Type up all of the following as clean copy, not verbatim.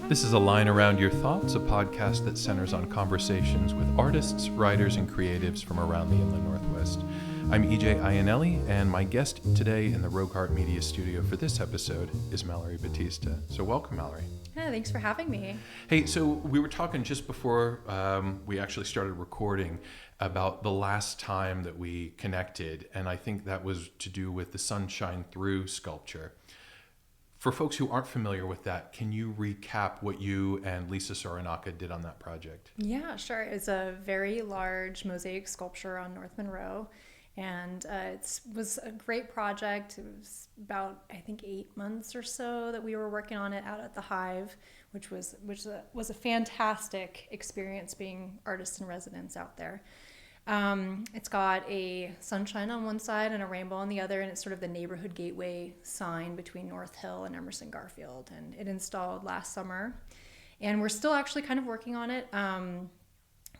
This is A Line Around Your Thoughts, a podcast that centers on conversations with artists, writers, and creatives from around the Inland Northwest. I'm EJ Iannelli, and my guest today in the Rogue Heart Media studio for this episode is Mallory Battista. So welcome, Mallory. Yeah, thanks for having me. Hey, so we were talking just before we actually started recording about the last time that we connected, and I think that was to do with the Sunshine Through sculpture. For folks who aren't familiar with that, can you recap what you and Lisa Soranaka did on that project? Yeah, sure. It's a very large mosaic sculpture on North Monroe, and it was a great project. It was about, I think, 8 months or so that we were working on it out at the Hive, which was a fantastic experience being artists in residence out there. It's got a sunshine on one side and a rainbow on the other, and it's sort of the neighborhood gateway sign between North Hill and Emerson Garfield, and it installed last summer, and we're still actually kind of working on it.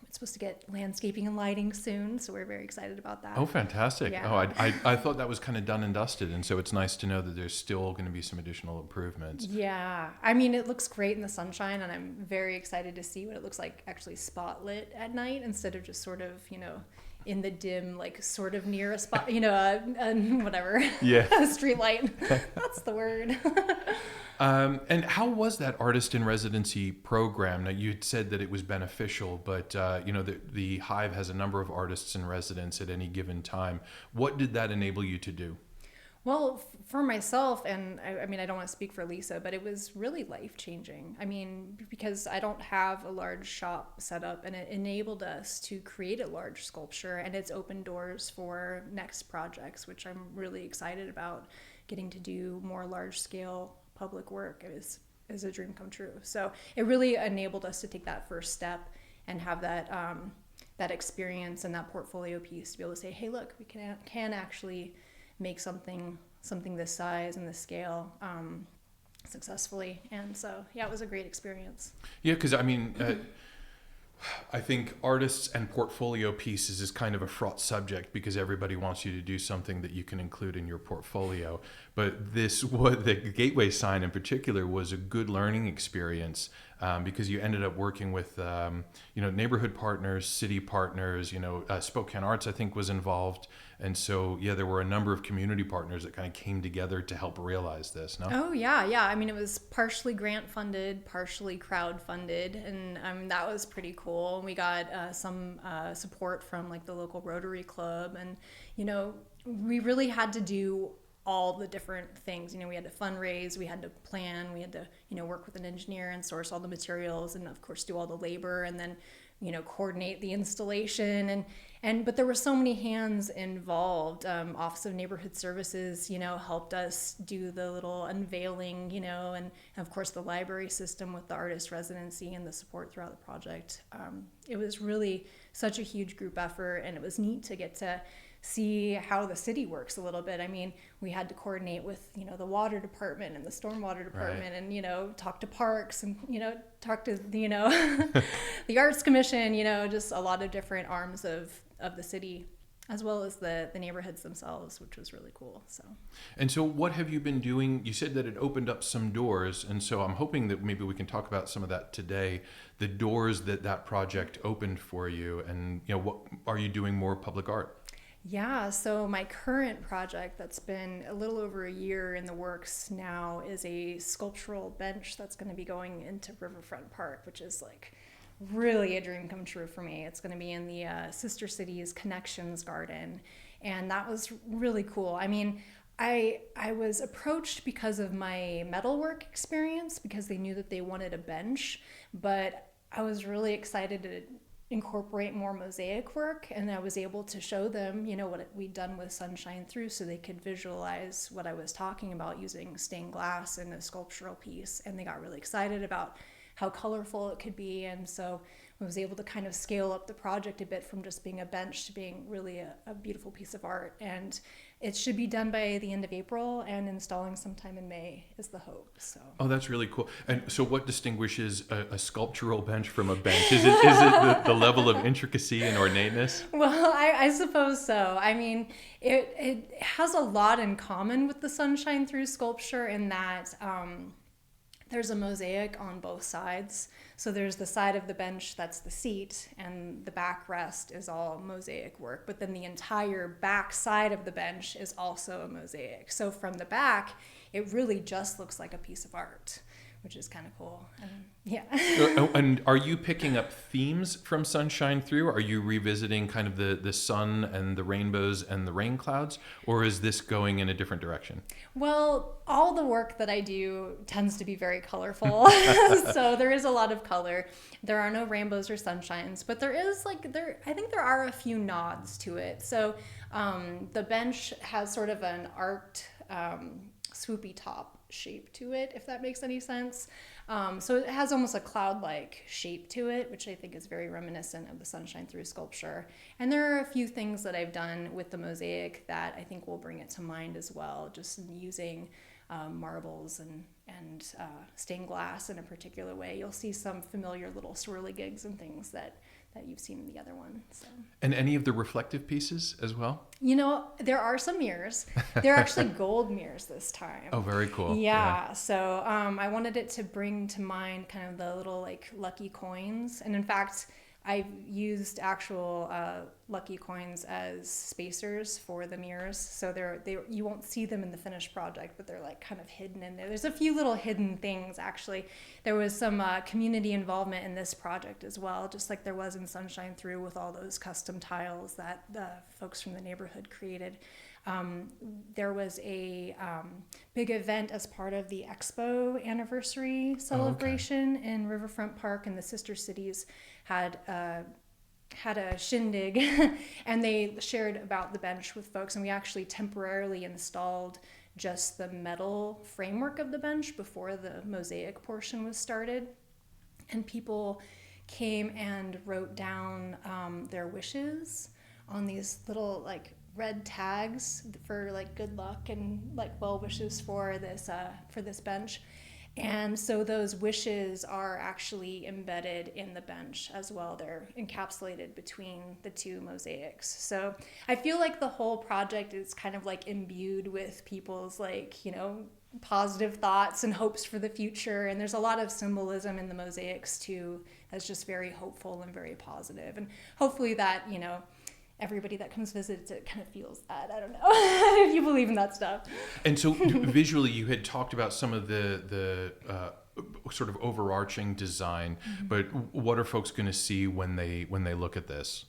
It's supposed to get landscaping and lighting soon, so we're very excited about that. Oh, fantastic. Yeah. Oh, I thought that was kind of done and dusted, and so it's nice to know that there's still going to be some additional improvements. Yeah, I mean, it looks great in the sunshine, and I'm very excited to see what it looks like actually spotlit at night instead of just sort of, in the dim, like sort of near a spot, whatever. Yeah. A street light. That's the word. And how was that artist in residency program? Now, you'd said that it was beneficial, but the Hive has a number of artists in residence at any given time. What did that enable you to do? Well, for myself, and I mean, I don't want to speak for Lisa, but it was really life-changing. I mean, because I don't have a large shop set up, and it enabled us to create a large sculpture, and it's opened doors for next projects, which I'm really excited about. Getting to do more large-scale public work is a dream come true. So it really enabled us to take that first step and have that experience and that portfolio piece to be able to say, hey, look, we can actually make something this size and this scale successfully. And so, yeah, it was a great experience. Yeah, because I mean, I think artists and portfolio pieces is kind of a fraught subject because everybody wants you to do something that you can include in your portfolio. But the Gateway sign in particular was a good learning experience because you ended up working with neighborhood partners, city partners. Spokane Arts I think was involved, and so yeah, there were a number of community partners that kind of came together to help realize this. No? Oh yeah. I mean, it was partially grant funded, partially crowd funded, and that was pretty cool. We got some support from like the local Rotary Club, and we really had to do all the different things. We had to fundraise, we had to plan, we had to, work with an engineer and source all the materials, and of course do all the labor, and then, coordinate the installation. But there were so many hands involved. Office of Neighborhood Services, helped us do the little unveiling, and of course the library system with the artist residency and the support throughout the project. It was really such a huge group effort, and it was neat to get to see how the city works a little bit. I mean, we had to coordinate with, the water department and the stormwater department, right, and, talk to parks and, talk to, the arts commission, just a lot of different arms of the city, as well as the neighborhoods themselves, which was really cool. And so what have you been doing? You said that it opened up some doors, and so I'm hoping that maybe we can talk about some of that today, the doors that project opened for you, and, what are you doing more public art? Yeah, so my current project that's been a little over a year in the works now is a sculptural bench that's going to be going into Riverfront Park, which is like really a dream come true for me. It's going to be in the Sister Cities Connections Garden, and that was really cool. I mean, I was approached because of my metalwork experience, because they knew that they wanted a bench, but I was really excited to incorporate more mosaic work, and I was able to show them, what we'd done with Sunshine Through, so they could visualize what I was talking about using stained glass in a sculptural piece, and they got really excited about how colorful it could be. And so I was able to kind of scale up the project a bit from just being a bench to being really a beautiful piece of art. And it should be done by the end of April, and installing sometime in May is the hope. So. Oh, that's really cool. And so what distinguishes a sculptural bench from a bench? Is it the level of intricacy and ornateness? Well, I suppose so. I mean, it has a lot in common with the sunshine through sculpture in that there's a mosaic on both sides. So there's the side of the bench that's the seat, and the backrest is all mosaic work. But then the entire back side of the bench is also a mosaic. So from the back, it really just looks like a piece of art, which is kind of cool. And, yeah. And are you picking up themes from Sunshine Through? Are you revisiting kind of the sun and the rainbows and the rain clouds? Or is this going in a different direction? Well, all the work that I do tends to be very colorful. So there is a lot of color. There are no rainbows or sunshines, but I think there are a few nods to it. So the bench has sort of an arced, swoopy top shape to it, if that makes any sense. So it has almost a cloud-like shape to it, which I think is very reminiscent of the Sunshine Through sculpture. And there are a few things that I've done with the mosaic that I think will bring it to mind as well, just using marbles and stained glass in a particular way. You'll see some familiar little swirligigs and things that you've seen in the other one. So. And any of the reflective pieces as well? You know, there are some mirrors. They're actually gold mirrors this time. Oh, very cool. Yeah. So I wanted it to bring to mind kind of the little like lucky coins. And in fact, I've used actual lucky coins as spacers for the mirrors. So you won't see them in the finished project, but they're like kind of hidden in there. There's a few little hidden things, actually. There was some community involvement in this project as well, just like there was in Sunshine Through with all those custom tiles that the folks from the neighborhood created. There was a big event as part of the Expo anniversary celebration in Riverfront Park, and the sister cities had a shindig and they shared about the bench with folks, and we actually temporarily installed just the metal framework of the bench before the mosaic portion was started, and people came and wrote down their wishes on these little like red tags for like good luck and like well wishes for this bench. And so those wishes are actually embedded in the bench as well. They're encapsulated between the two mosaics. So I feel like the whole project is kind of like imbued with people's like, you know, positive thoughts and hopes for the future. And there's a lot of symbolism in the mosaics too, that's just very hopeful and very positive. And hopefully that, you know, everybody that comes visits it kind of feels that. I don't know if you believe in that stuff. And so visually, you had talked about some of the sort of overarching design, but what are folks going to see when they look at this?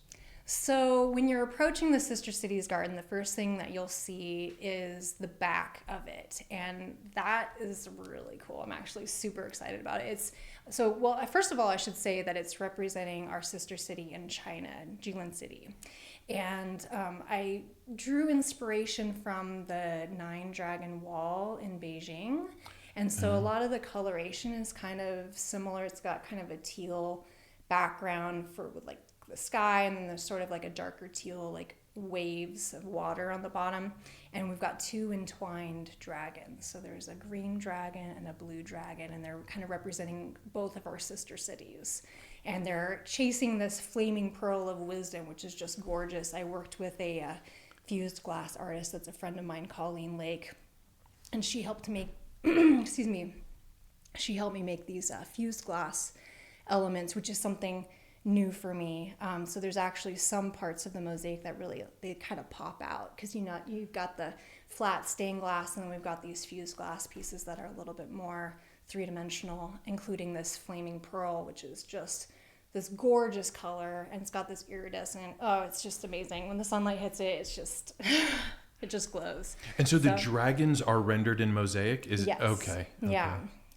So when you're approaching the Sister Cities Garden, the first thing that you'll see is the back of it. And that is really cool. I'm actually super excited about it. First of all, I should say that it's representing our sister city in China, Jilin City. And I drew inspiration from the Nine Dragon Wall in Beijing. And so a lot of the coloration is kind of similar. It's got kind of a teal background with like the sky, and then there's sort of like a darker teal, like waves of water on the bottom. And we've got two entwined dragons. So there's a green dragon and a blue dragon, and they're kind of representing both of our sister cities. And they're chasing this flaming pearl of wisdom, which is just gorgeous. I worked with a fused glass artist that's a friend of mine, Colleen Lake, and she helped make, she helped me make these fused glass elements, which is something new for me. So there's actually some parts of the mosaic that really, they kind of pop out, because you've got the flat stained glass, and then we've got these fused glass pieces that are a little bit more three-dimensional, including this flaming pearl, which is just this gorgeous color, and it's got this iridescent, it's just amazing. When the sunlight hits it, it's just, it just glows. And so the dragons are rendered in mosaic? Yes. Okay.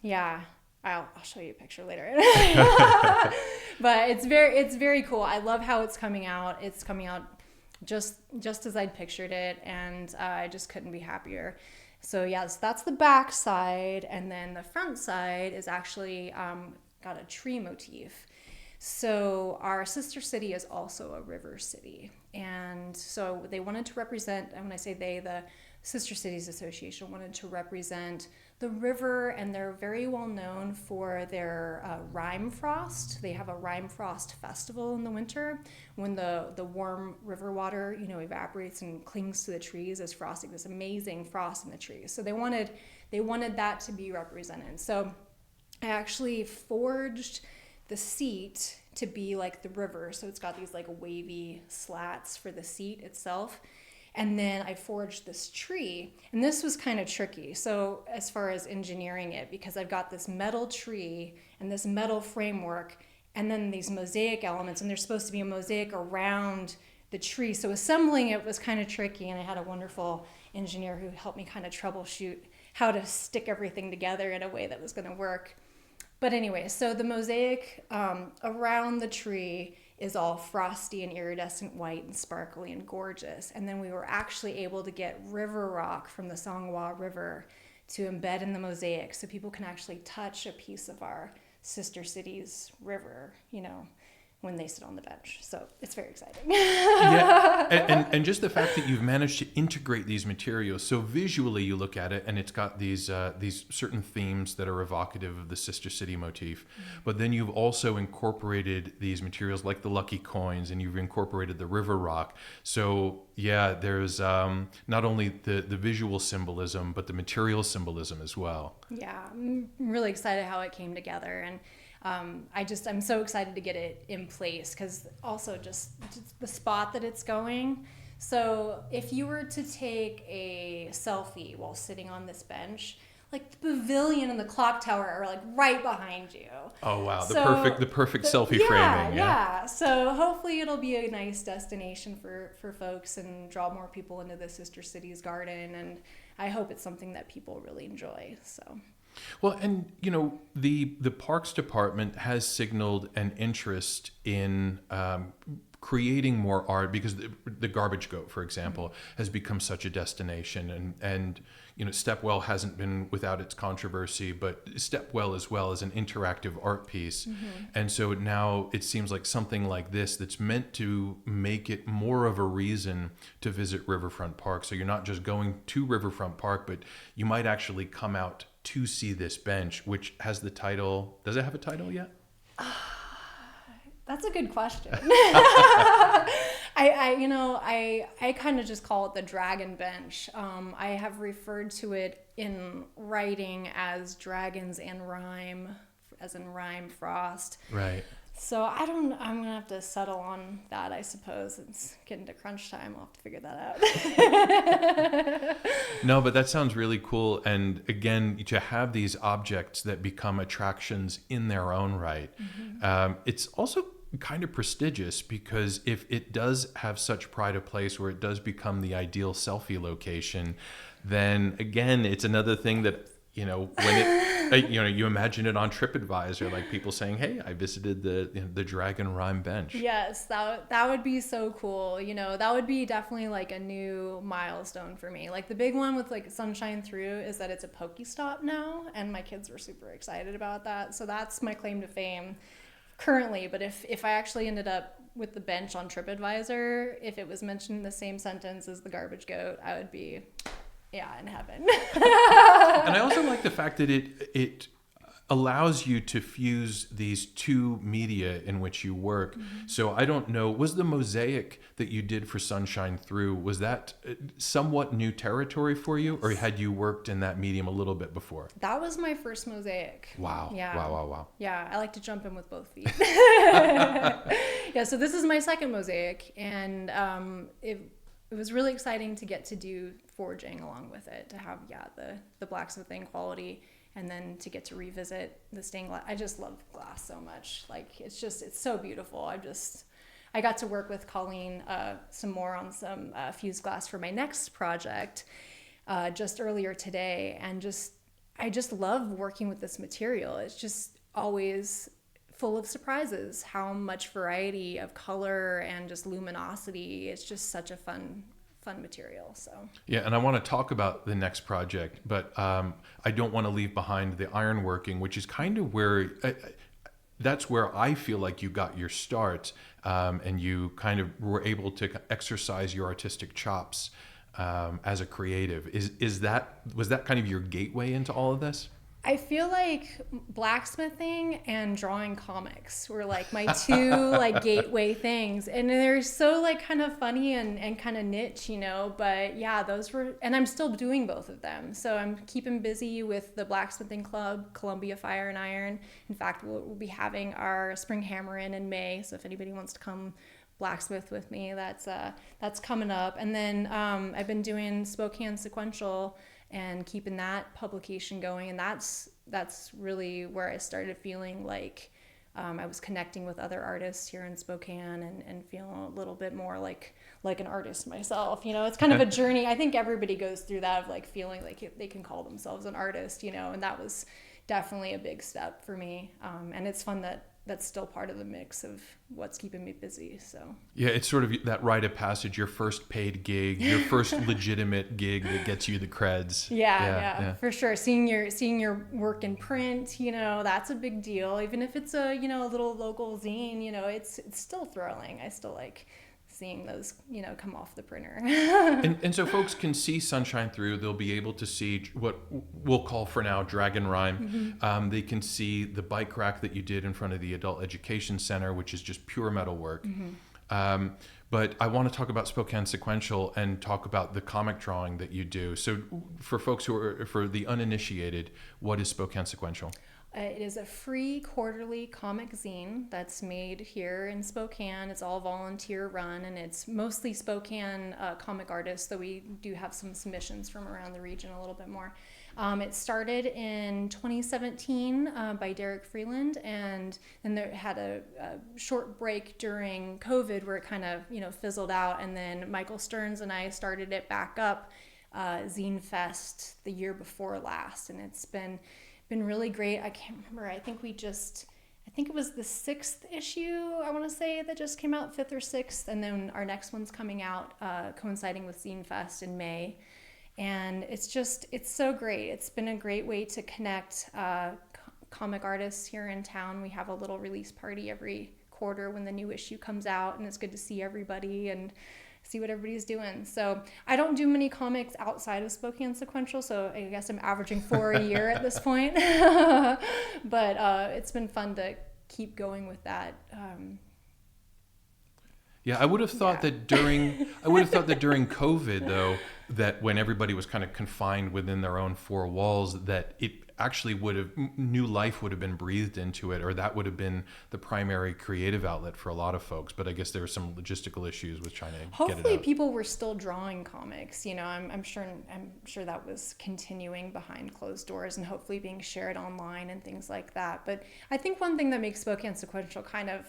Yeah. I'll show you a picture later. But it's very cool. I love how it's coming out. It's coming out just as I'd pictured it, and I just couldn't be happier. So yes, that's the back side, and then the front side is actually got a tree motif. So our sister city is also a river city, And so they wanted to represent, and when I say they, the Sister Cities Association wanted to represent the river, and they're very well known for their rime frost. They have a rime frost festival in the winter when the warm river water, evaporates and clings to the trees as frosting, this amazing frost in the trees. So they wanted that to be represented. So I actually forged the seat to be like the river. So it's got these like wavy slats for the seat itself. And then I forged this tree, and this was kind of tricky. So as far as engineering it, because I've got this metal tree and this metal framework, and then these mosaic elements, and there's supposed to be a mosaic around the tree. So assembling it was kind of tricky, and I had a wonderful engineer who helped me kind of troubleshoot how to stick everything together in a way that was going to work. But anyway, so the mosaic around the tree is all frosty and iridescent white and sparkly and gorgeous. And then we were actually able to get river rock from the Songwa River to embed in the mosaic so people can actually touch a piece of our sister city's river, when they sit on the bench. So it's very exciting. Yeah, and just the fact that you've managed to integrate these materials. So visually you look at it and it's got these certain themes that are evocative of the Sister City motif. Mm-hmm. But then you've also incorporated these materials like the lucky coins, and you've incorporated the river rock. So yeah, there's not only the visual symbolism, but the material symbolism as well. Yeah, I'm really excited how it came together. And I'm so excited to get it in place, because also just the spot that it's going. So if you were to take a selfie while sitting on this bench, like the pavilion and the clock tower are like right behind you. Oh wow, the perfect selfie framing. Yeah. So hopefully it'll be a nice destination for folks and draw more people into the Sister Cities garden, and I hope it's something that people really enjoy. So. Well, and the Parks Department has signaled an interest in creating more art, because the Garbage Goat, for example, has become such a destination, and Stepwell hasn't been without its controversy, but Stepwell as well is an interactive art piece. Mm-hmm. And so now it seems like something like this that's meant to make it more of a reason to visit Riverfront Park. So you're not just going to Riverfront Park, but you might actually come out to see this bench, which has the title. Does it have a title yet? That's a good question. I kind of just call it the Dragon Bench. I have referred to it in writing as Dragons and Rime, as in Rime Frost. Right. So I'm going to have to settle on that, I suppose. It's getting to crunch time. I'll have to figure that out. No, but that sounds really cool. And again, to have these objects that become attractions in their own right, mm-hmm. It's also kind of prestigious, because if it does have such pride of place where it does become the ideal selfie location, then again, it's another thing that, when it, you imagine it on TripAdvisor, like people saying, hey, I visited the Dragon Rime Bench. Yes, that would be so cool. That would be definitely like a new milestone for me. Like the big one with like Sunshine Through is that it's a Pokestop now, and my kids were super excited about that. So that's my claim to fame currently. But if I actually ended up with the bench on TripAdvisor, if it was mentioned in the same sentence as the Garbage Goat, I would be in heaven. And I also like the fact that it allows you to fuse these two media in which you work. Mm-hmm. So I don't know, was the mosaic that you did for Sunshine Through, was that somewhat new territory for you, or had you worked in that medium a little bit before? That was my first mosaic. Wow. Yeah. Wow. Yeah, I like to jump in with both feet. Yeah, so this is my second mosaic, and it was really exciting to get to do forging along with it, to have the blacksmithing quality, and then to get to revisit the stained glass. I just love glass so much. Like it's so beautiful. I got to work with Colleen some more on some fused glass for my next project just earlier today, and I just love working with this material. It's just always full of surprises, how much variety of color and just luminosity. It's just such a fun material. So yeah, and I want to talk about the next project, but I don't want to leave behind the ironworking, which is kind of where that's where I feel like you got your start, and you kind of were able to exercise your artistic chops as a creative. Was that kind of your gateway into all of this? I feel like blacksmithing and drawing comics were like my two like gateway things, and they're so like kind of funny and kind of niche, but yeah, those were, and I'm still doing both of them, so I'm keeping busy with the blacksmithing club, Columbia Fire and Iron. In fact, we'll be having our spring hammer in May, so if anybody wants to come blacksmith with me, that's coming up. And then I've been doing Spokane Sequential and keeping that publication going, and that's really where I started feeling like I was connecting with other artists here in Spokane and feeling a little bit more like an artist myself. It's kind of a journey. I think everybody goes through that of like feeling like they can call themselves an artist, and that was definitely a big step for me. And it's fun that that's still part of the mix of what's keeping me busy. So yeah, it's sort of that rite of passage, your first paid gig, your first legitimate gig that gets you the creds. Yeah, for sure. Seeing your work in print, that's a big deal. Even if it's a little local zine, it's still thrilling. I still like seeing those come off the printer. and so folks can see Sunshine Through. They'll be able to see what we'll call for now Dragon Rhyme. Mm-hmm. They can see the bike rack that you did in front of the Adult Education Center, which is just pure metal work. Mm-hmm. But I want to talk about Spokane Sequential and talk about the comic drawing that you do. So for folks for the uninitiated, what is Spokane Sequential? It is a free quarterly comic zine that's made here in Spokane. It's all volunteer run, and it's mostly Spokane comic artists, though we do have some submissions from around the region a little bit more. It started in 2017 by Derek Freeland, and then there had a short break during COVID where it kind of fizzled out, and then Michael Stearns and I started it back up, Zine Fest, the year before last, and it's been really great. I can't remember. I think it was the 6th issue, I want to say, that just came out, 5th or 6th. And then our next one's coming out coinciding with Zine Fest in May. And it's so great. It's been a great way to connect comic artists here in town. We have a little release party every quarter when the new issue comes out, and it's good to see everybody and see what everybody's doing. So I don't do many comics outside of Spokane Sequential, so I guess I'm averaging 4 a year at this point. But it's been fun to keep going with that. Yeah, I would have thought that during COVID, though, that when everybody was kind of confined within their own four walls, that it actually new life would have been breathed into it, or that would have been the primary creative outlet for a lot of folks. But I guess there were some logistical issues with trying to get it out. Hopefully people were still drawing comics. I'm sure that was continuing behind closed doors and hopefully being shared online and things like that. But I think one thing that makes Spokane Sequential kind of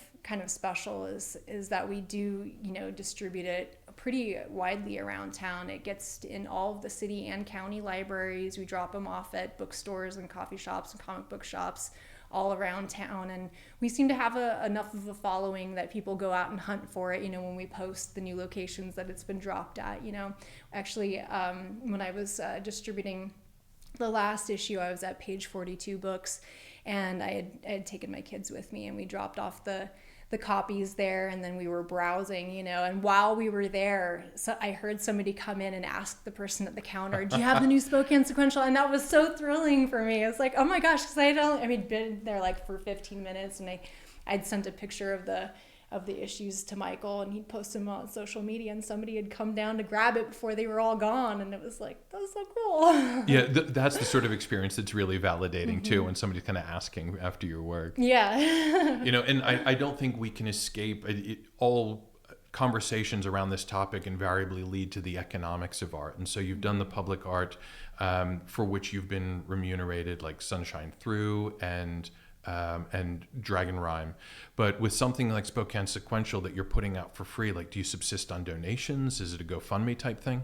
special is that we do distribute it pretty widely around town. It gets in all of the city and county libraries. We drop them off at bookstores and coffee shops and comic book shops all around town, and we seem to have enough of a following that people go out and hunt for it, when we post the new locations that it's been dropped at. Actually, when I was distributing the last issue, I was at page 42 books, and I had taken my kids with me, and we dropped off the copies there, and then we were browsing, and while we were there, so I heard somebody come in and ask the person at the counter, "Do you have the new Spokane Sequential?" And that was so thrilling for me. It's like, oh my gosh, because I'd been there like for 15 minutes, and I'd sent a picture of the issues to Michael, and he'd post them on social media, and somebody had come down to grab it before they were all gone, and it was like, that was so cool. Yeah, that's the sort of experience that's really validating too, when somebody's kind of asking after your work. Yeah. And I don't think we can escape all conversations around this topic invariably lead to the economics of art. And so you've done the public art for which you've been remunerated, like Sunshine Through and Dragon Rhyme. But with something like Spokane Sequential that you're putting out for free, like, do you subsist on donations? Is it a GoFundMe type thing?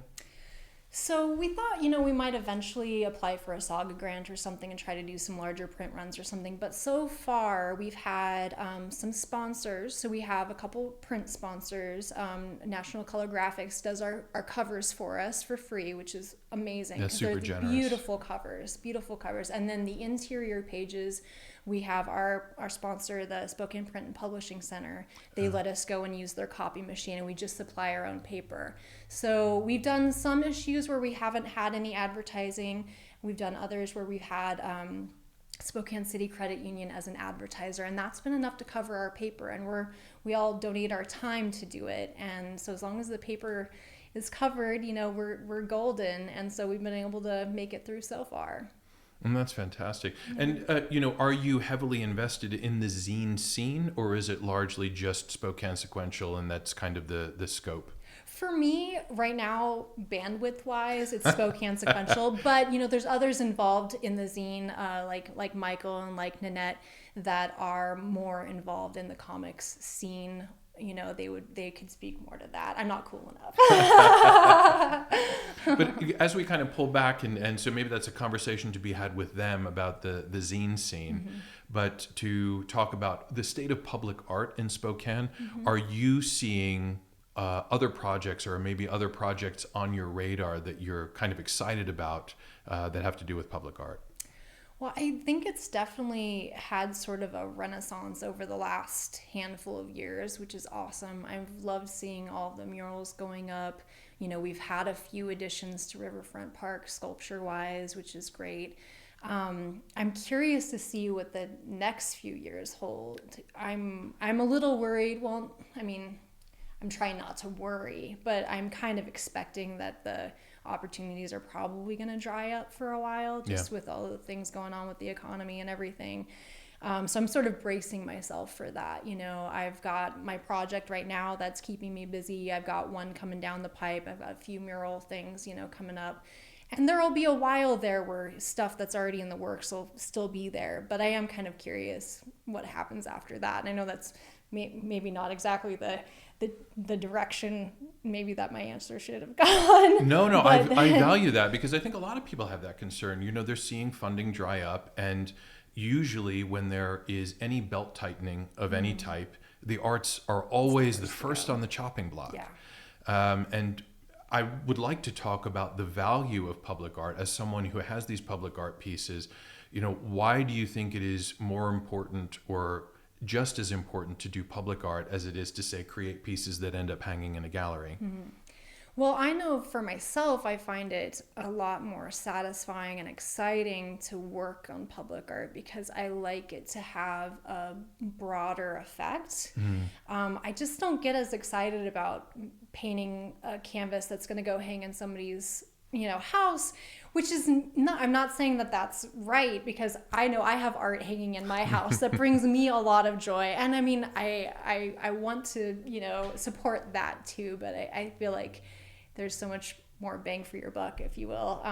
So we thought, we might eventually apply for a Saga grant or something and try to do some larger print runs or something. But so far, we've had some sponsors. So we have a couple print sponsors. National Color Graphics does our covers for us for free, which is amazing. That's super generous. Beautiful covers. And then the interior pages, we have our sponsor, the Spokane Print and Publishing Center. They let us go and use their copy machine, and we just supply our own paper. So we've done some issues where we haven't had any advertising. We've done others where we've had Spokane City Credit Union as an advertiser, and that's been enough to cover our paper. And we all donate our time to do it. And so as long as the paper is covered, we're golden. And so we've been able to make it through so far. And that's fantastic. And, are you heavily invested in the zine scene, or is it largely just Spokane Sequential and that's kind of the scope? For me, right now, bandwidth-wise, it's Spokane Sequential. But, there's others involved in the zine, like Michael and like Nanette, that are more involved in the comics scene. They could speak more to that. I'm not cool enough. But as we kind of pull back, and so maybe that's a conversation to be had with them about the zine scene, Mm-hmm. but to talk about the state of public art in Spokane, are you seeing other projects or maybe other projects on your radar that you're kind of excited about that have to do with public art? Well, I think it's definitely had sort of a renaissance over the last handful of years, which is awesome. I've loved seeing all the murals going up. We've had a few additions to Riverfront Park sculpture-wise, which is great. I'm curious to see what the next few years hold. I'm a little worried. Well, I'm trying not to worry, but I'm kind of expecting that the opportunities are probably going to dry up for a while, just with all the things going on with the economy and everything. So I'm sort of bracing myself for that. I've got my project right now that's keeping me busy. I've got one coming down the pipe. I've got a few mural things, coming up. And there will be a while there where stuff that's already in the works will still be there. But I am kind of curious what happens after that. And I know that's maybe not exactly the direction maybe that my answer should have gone. No, I value that, because I think a lot of people have that concern. They're seeing funding dry up, and usually when there is any belt tightening of any type, the arts are always the first on the chopping block. Yeah. And I would like to talk about the value of public art as someone who has these public art pieces. Why do you think it is more important or just as important to do public art as it is to, say, create pieces that end up hanging in a gallery? Mm-hmm. Well, I know for myself, I find it a lot more satisfying and exciting to work on public art because I like it to have a broader effect. I just don't get as excited about painting a canvas that's going to go hang in somebody's house, which is not, I'm not saying that that's right, because I know I have art hanging in my house that brings me a lot of joy. And I want to, support that too, but I feel like there's so much more bang for your buck, if you will,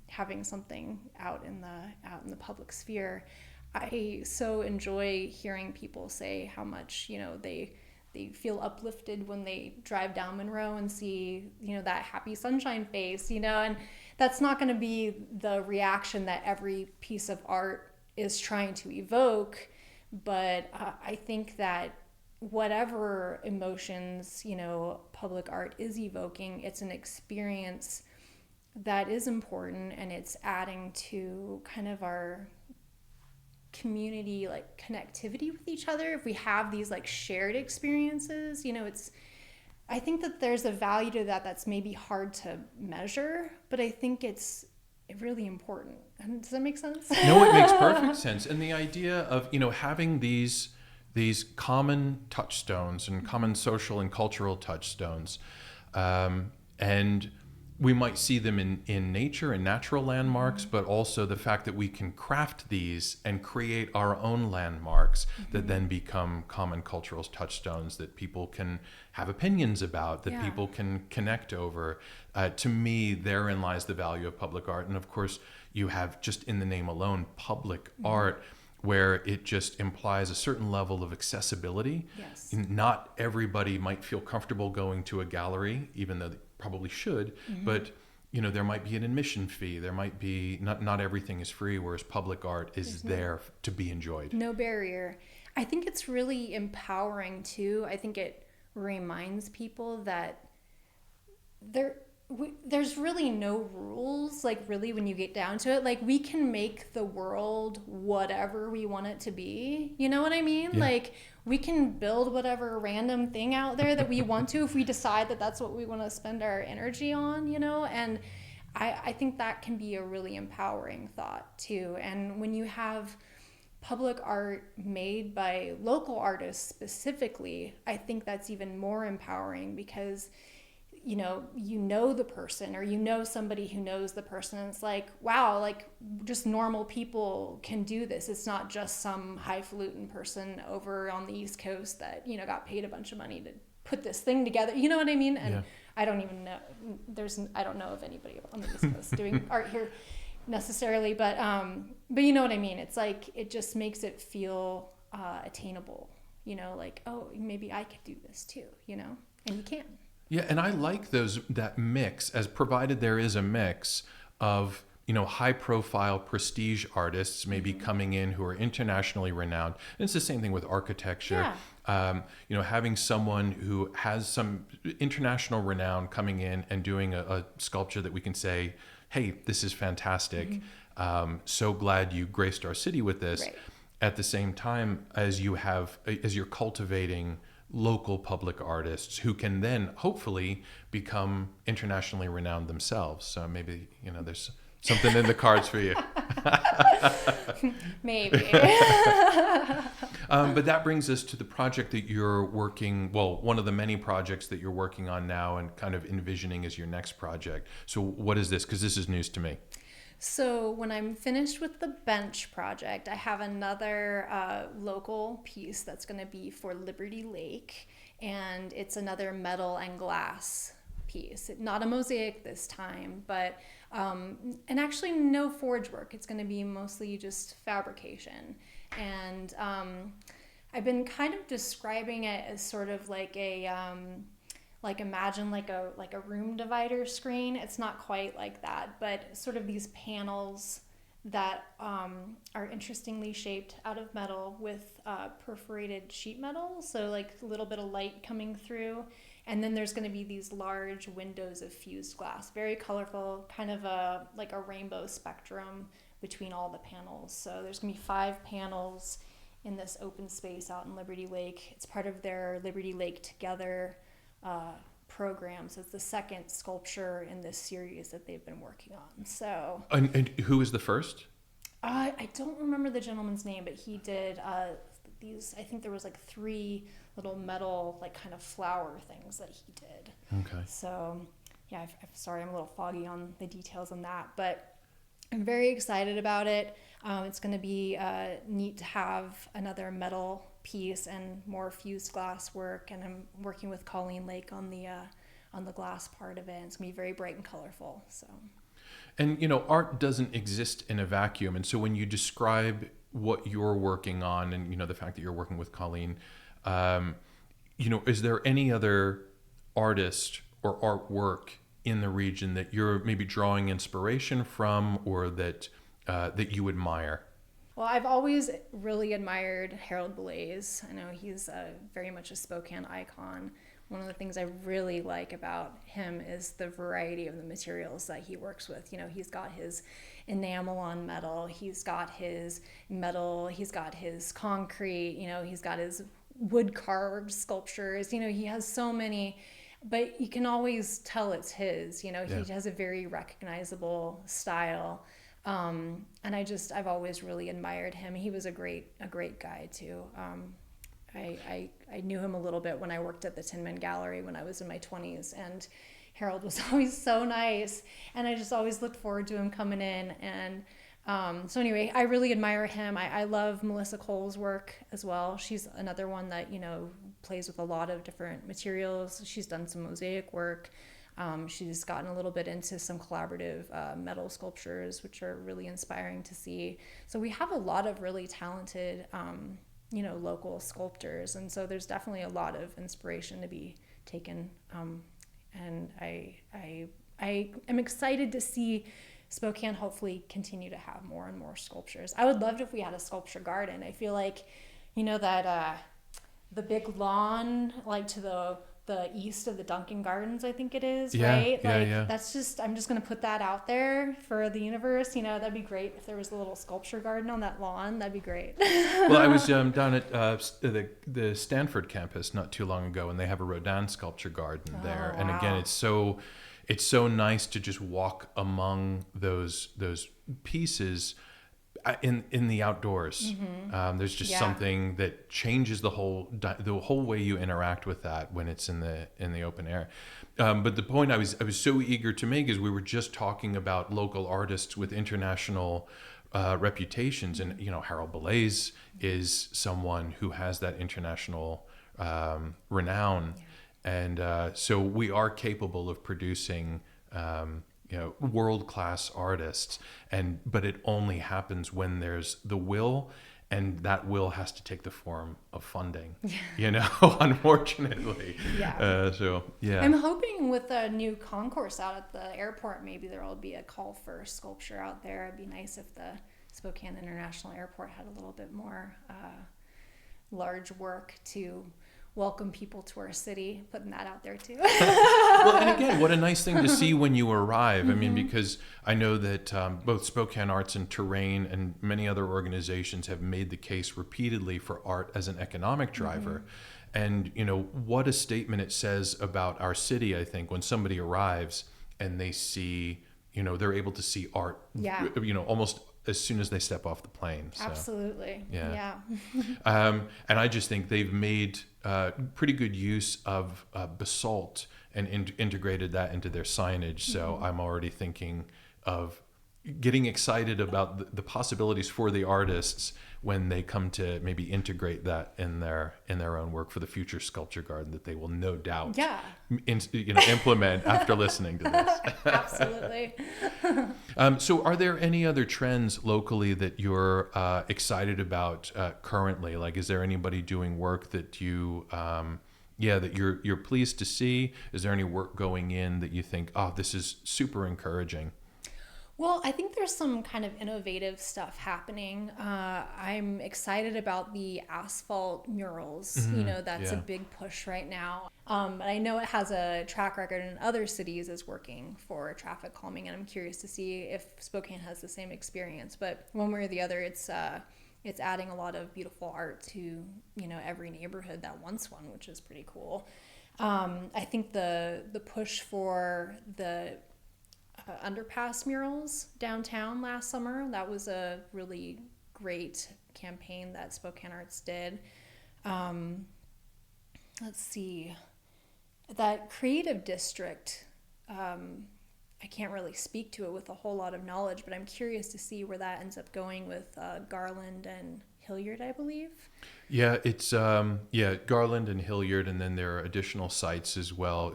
having something out in the public sphere. I so enjoy hearing people say how much, they feel uplifted when they drive down Monroe and see, that happy sunshine face, and that's not going to be the reaction that every piece of art is trying to evoke. But I think that whatever emotions, public art is evoking, it's an experience that is important, and it's adding to kind of our community connectivity with each other. If we have these shared experiences, I think that there's a value to that that's maybe hard to measure, but I think it's really important. And does that make sense? No, it makes perfect sense. And the idea of having these common touchstones and common social and cultural touchstones, and we might see them in nature and natural landmarks, but also the fact that we can craft these and create our own landmarks that then become common cultural touchstones that people can have opinions about, that people can connect over. To me, therein lies the value of public art. And of course, you have, just in the name alone, public art, where it just implies a certain level of accessibility. Yes. Not everybody might feel comfortable going to a gallery, even though they probably should, but there might be an admission fee. There might be, not everything is free, whereas public art is there to be enjoyed. No barrier. I think it's really empowering too. I think it reminds people that there's really no rules, like really when you get down to it. Like we can make the world whatever we want it to be. You know what I mean? Yeah. Like we can build whatever random thing out there that we want to if we decide that that's what we want to spend our energy on, and I think that can be a really empowering thought too. And when you have public art made by local artists specifically, I think that's even more empowering because you know the person, or somebody who knows the person. It's like, wow, like just normal people can do this. It's not just some highfalutin person over on the East Coast that, got paid a bunch of money to put this thing together. You know what I mean? And I don't even know, I don't know of anybody on the East Coast doing art here necessarily, but you know what I mean? It's like, it just makes it feel attainable, like, oh, maybe I could do this too, and you can. Yeah, and I like that mix, as provided there is a mix of, high profile prestige artists maybe coming in who are internationally renowned. And it's the same thing with architecture. Yeah. Having someone who has some international renown coming in and doing a sculpture that we can say, hey, this is fantastic. So glad you graced our city with this. Right. At the same time as you're cultivating local public artists who can then hopefully become internationally renowned themselves. So maybe, there's something in the cards for you. Maybe. But that brings us to the project that you're one of the many projects that you're working on now and kind of envisioning as your next project. So what is this? Because this is news to me. So when I'm finished with the bench project, I have another local piece that's going to be for Liberty Lake, and it's another metal and glass piece. Not a mosaic this time, but and actually no forge work. It's going to be mostly just fabrication. And I've been kind of describing it as sort of like a imagine like a room divider screen. It's not quite like that, but sort of these panels that are interestingly shaped out of metal with perforated sheet metal, so like a little bit of light coming through. And then there's going to be these large windows of fused glass, very colorful, kind of like a rainbow spectrum between all the panels. So there's going to be 5 panels in this open space out in Liberty Lake. It's part of their Liberty Lake Together program. So it's the second sculpture in this series that they've been working on. So and who is the first? I don't remember the gentleman's name, but he did these. I think there was like 3 little metal like kind of flower things that he did. Okay. So yeah, I'm sorry, I'm a little foggy on the details on that, but I'm very excited about it. It's going to be neat to have another metal piece and more fused glass work, and I'm working with Colleen Lake on the glass part of it. It's going to be very bright and colorful. So, and art doesn't exist in a vacuum, and so when you describe what you're working on, and the fact that you're working with Colleen, is there any other artist or artwork in the region that you're maybe drawing inspiration from, or that you admire? Well, I've always really admired Harold Blaze. I know he's very much a Spokane icon. One of the things I really like about him is the variety of the materials that he works with. He's got his enamel on metal, he's got his metal, he's got his concrete, he's got his wood carved sculptures. He has so many, but you can always tell it's his. He has a very recognizable style. And I've always really admired him. He was a great guy too. I knew him a little bit when I worked at the Tin Man Gallery when I was in my 20s, and Harold was always so nice, and I just always looked forward to him coming in. And so anyway, I really admire him. I love Melissa Cole's work as well. She's another one that plays with a lot of different materials. She's done some mosaic work. She's gotten a little bit into some collaborative metal sculptures, which are really inspiring to see. So we have a lot of really talented, local sculptors. And so there's definitely a lot of inspiration to be taken. And I I am excited to see Spokane hopefully continue to have more and more sculptures. I would love it if we had a sculpture garden. I feel like, that the big lawn, like to the east of the Duncan Gardens, I think it is, right? That's just, I'm just going to put that out there for the universe. That'd be great if there was a little sculpture garden on that lawn. That'd be great. Well, I was down at the Stanford campus not too long ago, and they have a Rodin sculpture garden there. Wow. And again, it's so nice to just walk among those pieces in the outdoors. There's just something that changes the whole way you interact with that when it's in the open air. But the point I was so eager to make is we were just talking about local artists with international reputations, and Harold Belays is someone who has that international renown, and so we are capable of producing world-class artists, but it only happens when there's the will, and that will has to take the form of funding, unfortunately. I'm hoping with a new concourse out at the airport, maybe there will be a call for sculpture out there. It'd be nice if the Spokane International Airport had a little bit more large work to welcome people to our city, putting that out there too. Well, and again, what a nice thing to see when you arrive. I mean, because I know that both Spokane Arts and Terrain and many other organizations have made the case repeatedly for art as an economic driver. And, what a statement it says about our city, I think, when somebody arrives and they see, they're able to see art, almost as soon as they step off the plane. So, absolutely. Yeah. And I just think they've made pretty good use of basalt and integrated that into their signage. So I'm already thinking of getting excited about the possibilities for the artists when they come to maybe integrate that in their own work for the future sculpture garden that they will no doubt implement after listening to this. Absolutely. So are there any other trends locally that you're excited about currently? Like, is there anybody doing work that you that you're pleased to see? Is there any work going in that you think, oh, this is super encouraging? Well, I think there's some kind of innovative stuff happening. I'm excited about the asphalt murals. That's a big push right now. And I know it has a track record in other cities as working for traffic calming, and I'm curious to see if Spokane has the same experience. But one way or the other, it's adding a lot of beautiful art to every neighborhood that wants one, which is pretty cool. I think the push for the underpass murals downtown last summer, that was a really great campaign that Spokane Arts did. Let's see, that creative district, I can't really speak to it with a whole lot of knowledge, but I'm curious to see where that ends up going with Garland and Hilliard, I believe. Yeah, it's Garland and Hilliard, and then there are additional sites as well.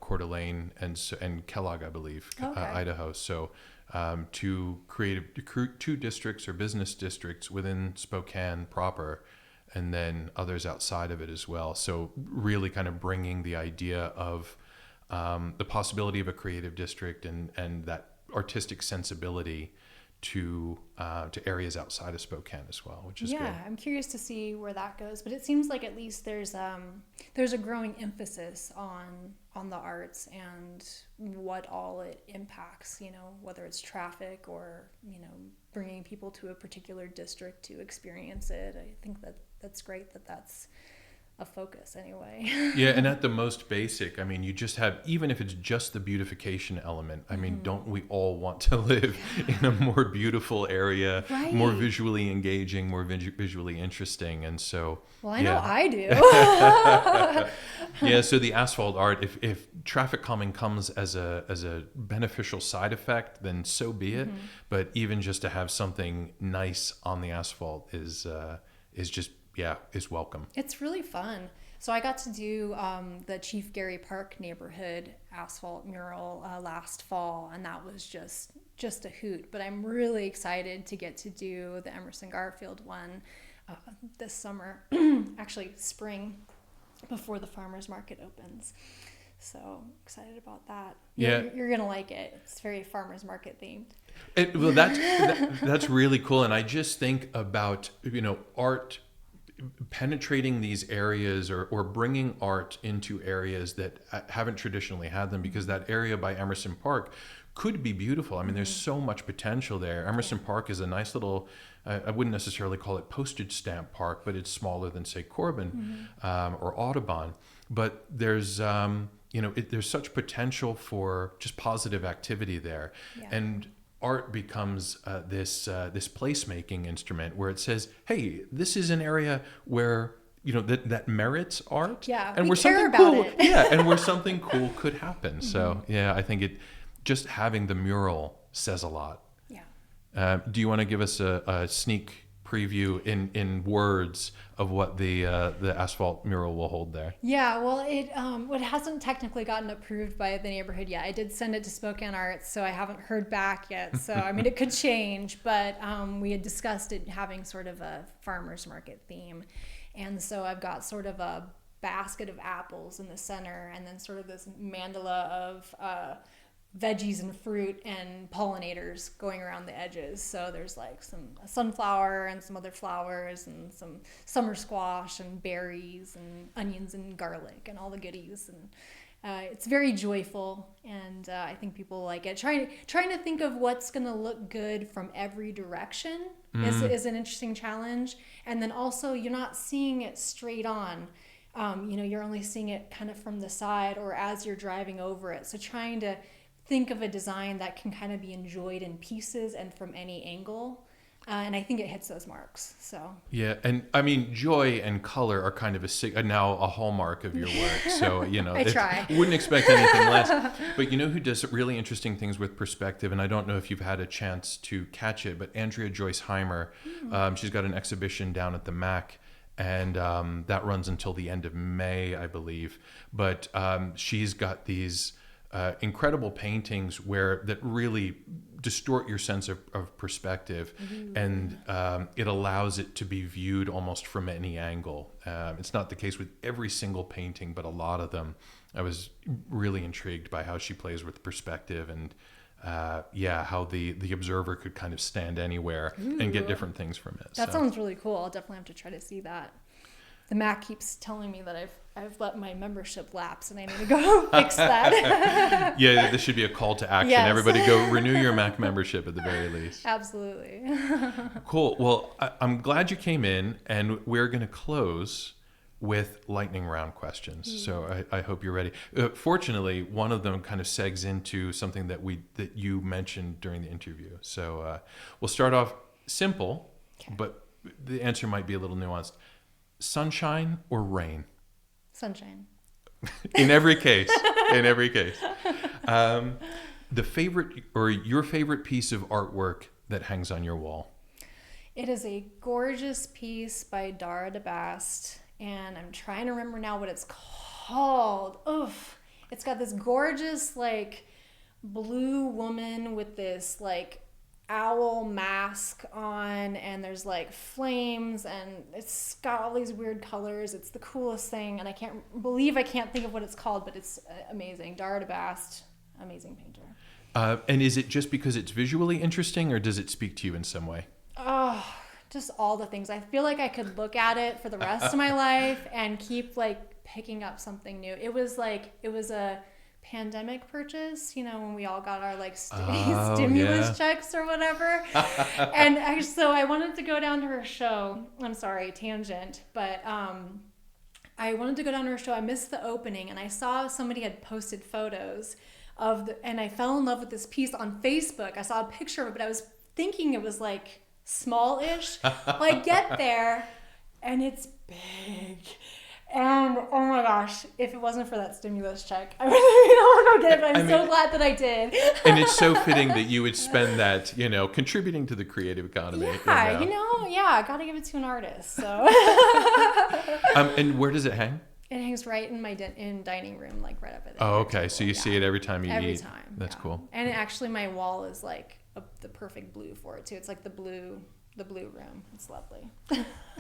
Coeur d'Alene and Kellogg, I believe, Idaho. So two districts or business districts within Spokane proper, and then others outside of it as well. So really, kind of bringing the idea of the possibility of a creative district and that artistic sensibility to areas outside of Spokane as well, which is good. Yeah, I'm curious to see where that goes, but it seems like at least there's a growing emphasis on the arts and what all it impacts, whether it's traffic or, bringing people to a particular district to experience it. I think that's great that's a focus anyway. Yeah, and at the most basic, I mean, you just have, even if it's just the beautification element, I mean, don't we all want to live in a more beautiful area, right, more visually engaging, more visually interesting? And so, well, I know I do. Yeah, so the asphalt art, if traffic calming comes as a beneficial side effect, then so be it. But even just to have something nice on the asphalt is just, is welcome. It's really fun. So I got to do the Chief Gary Park neighborhood asphalt mural last fall, and that was just a hoot. But I'm really excited to get to do the Emerson Garfield one this summer, actually spring, before the farmers market opens. So excited about that. Yeah. You're going to like it. It's very farmer's market themed. Well, that's really cool. And I just think about, art penetrating these areas or bringing art into areas that haven't traditionally had them, because that area by Emerson Park could be beautiful. I mean, there's so much potential there. Emerson Park is a nice little, I wouldn't necessarily call it postage stamp park, but it's smaller than, say, Corbin or Audubon. But there's, there's such potential for just positive activity there. Yeah. And art becomes this placemaking instrument where it says, hey, this is an area where that merits art, and where something cool, and where something cool could happen. So I think just having the mural says a lot. Do you want to give us a sneak preview in words of what the asphalt mural will hold there? Yeah, well, it hasn't technically gotten approved by the neighborhood yet. I did send it to Spokane Arts, so I haven't heard back yet. So I mean, it could change, but we had discussed it having sort of a farmer's market theme, and so I've got sort of a basket of apples in the center, and then sort of this mandala of veggies and fruit and pollinators going around the edges. So there's like a sunflower and some other flowers and some summer squash and berries and onions and garlic and all the goodies. And it's very joyful, and I think people like it. Trying to think of what's going to look good from every direction is an interesting challenge. And then also, you're not seeing it straight on. You're only seeing it kind of from the side or as you're driving over it. So trying to think of a design that can kind of be enjoyed in pieces and from any angle. And I think it hits those marks. So yeah, and I mean, joy and color are kind of now a hallmark of your work. So I try. Wouldn't expect anything less. But who does really interesting things with perspective? And I don't know if you've had a chance to catch it, but Andrea Joyce Heimer, she's got an exhibition down at the MAC. And that runs until the end of May, I believe. But she's got these incredible paintings that really distort your sense of perspective, and it allows it to be viewed almost from any angle. It's not the case with every single painting, but a lot of them. I was really intrigued by how she plays with perspective and how the observer could kind of stand anywhere and get different things from it. That sounds really cool. I'll definitely have to try to see that. The MAC keeps telling me that I've let my membership lapse and I need to go fix that. Yeah, this should be a call to action. Yes. Everybody go renew your MAC membership at the very least. Absolutely. Cool. Well, I'm glad you came in, and we're going to close with lightning round questions. So I hope you're ready. Fortunately, one of them kind of segs into something that you mentioned during the interview. So we'll start off simple, but the answer might be a little nuanced. Sunshine or rain? Sunshine. In every case. The favorite or your favorite piece of artwork that hangs on your wall? It is a gorgeous piece by Dara DeBast, and I'm trying to remember now what it's called. Oof. It's got this gorgeous blue woman with this owl mask on, and there's flames, and it's got all these weird colors. It's the coolest thing, and I can't think of what it's called, but it's amazing. Dara DeBast, amazing painter. And is it just because it's visually interesting, or does it speak to you in some way? Oh, just all the things. I feel like I could look at it for the rest of my life and keep picking up something new. It was a pandemic purchase, when we all got our stimulus checks or whatever. And so I wanted to go down to her show. I'm sorry, tangent, but I wanted to go down to her show. I missed the opening, and I saw somebody had posted photos and I fell in love with this piece on Facebook. I saw a picture of it, but I was thinking it was small-ish. Well, I get there and it's big. And oh my gosh, if it wasn't for that stimulus check, I really don't want to get it, but I'm so glad that I did. And it's so fitting that you would spend that, contributing to the creative economy. I got to give it to an artist. So. And where does it hang? It hangs right in my dining room, right up at the Oh, okay. Table. So you see it every time you eat. Every time. That's cool. And actually, my wall is the perfect blue for it too. It's the blue room. It's lovely.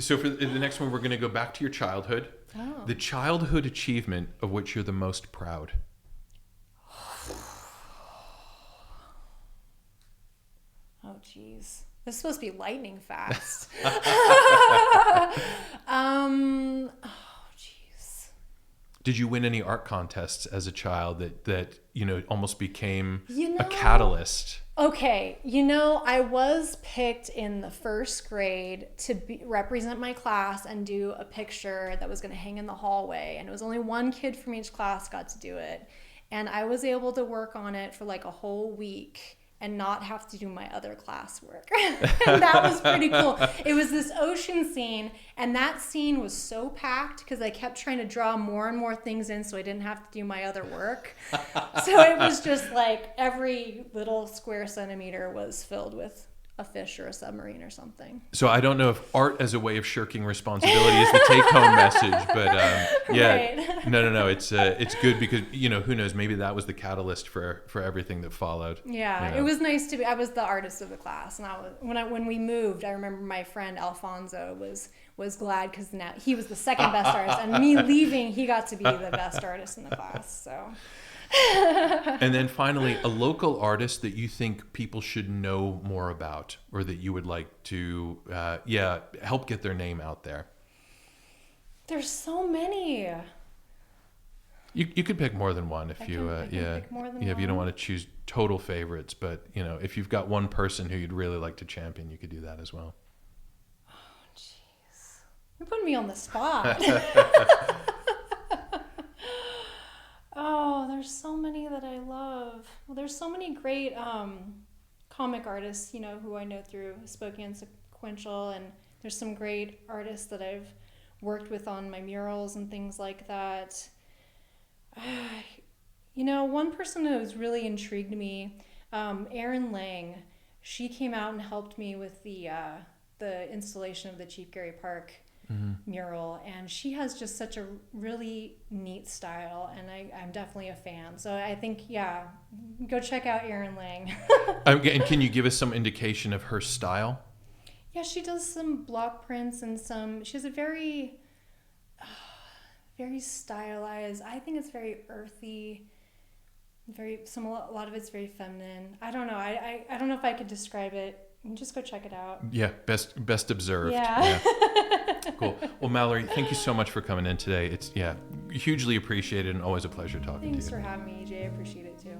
So for the next one, we're going to go back to your childhood. Oh. The childhood achievement of which you're the most proud. geez. This is supposed to be lightning fast. Did you win any art contests as a child that almost became a catalyst? Okay, I was picked in the first grade to represent my class and do a picture that was going to hang in the hallway. And it was only one kid from each class got to do it. And I was able to work on it for like a whole week and not have to do my other classwork. And that was pretty cool. It was this ocean scene, and that scene was so packed because I kept trying to draw more and more things in so I didn't have to do my other work. So it was just like every little square centimeter was filled with a fish or a submarine or something. So I don't know if art as a way of shirking responsibility is the take-home message, but yeah, right. no, it's good because who knows, maybe that was the catalyst for everything that followed. Yeah, it was nice to be. I was the artist of the class, and when we moved, I remember my friend Alfonso was glad because now he was the second best artist, and me leaving, he got to be the best artist in the class. So. And then finally, a local artist that you think people should know more about, or that you would like to, help get their name out there. There's so many. You could pick more than one if I can pick more than if you don't one. want to choose total favorites, but if you've got one person who you'd really like to champion, you could do that as well. Oh, jeez, you're putting me on the spot. Oh, there's so many that I love. Well, there's so many great comic artists, who I know through Spokane Sequential, and there's some great artists that I've worked with on my murals and things like that. One person who has really intrigued me, Erin Lang, she came out and helped me with the installation of the Chief Gary Park mural, and she has just such a really neat style, and I'm definitely a fan. So I think, go check out Erin Lang. And can you give us some indication of her style? Yeah, she does some block prints and she has a very, very stylized. I think it's very earthy. A lot of it's very feminine. I don't know. I don't know if I could describe it. Just go check it out. Yeah, best observed. Yeah. Cool. Well, Mallory, thank you so much for coming in today. It's hugely appreciated and always a pleasure talking to you. Thanks for having me, EJ. I appreciate it too.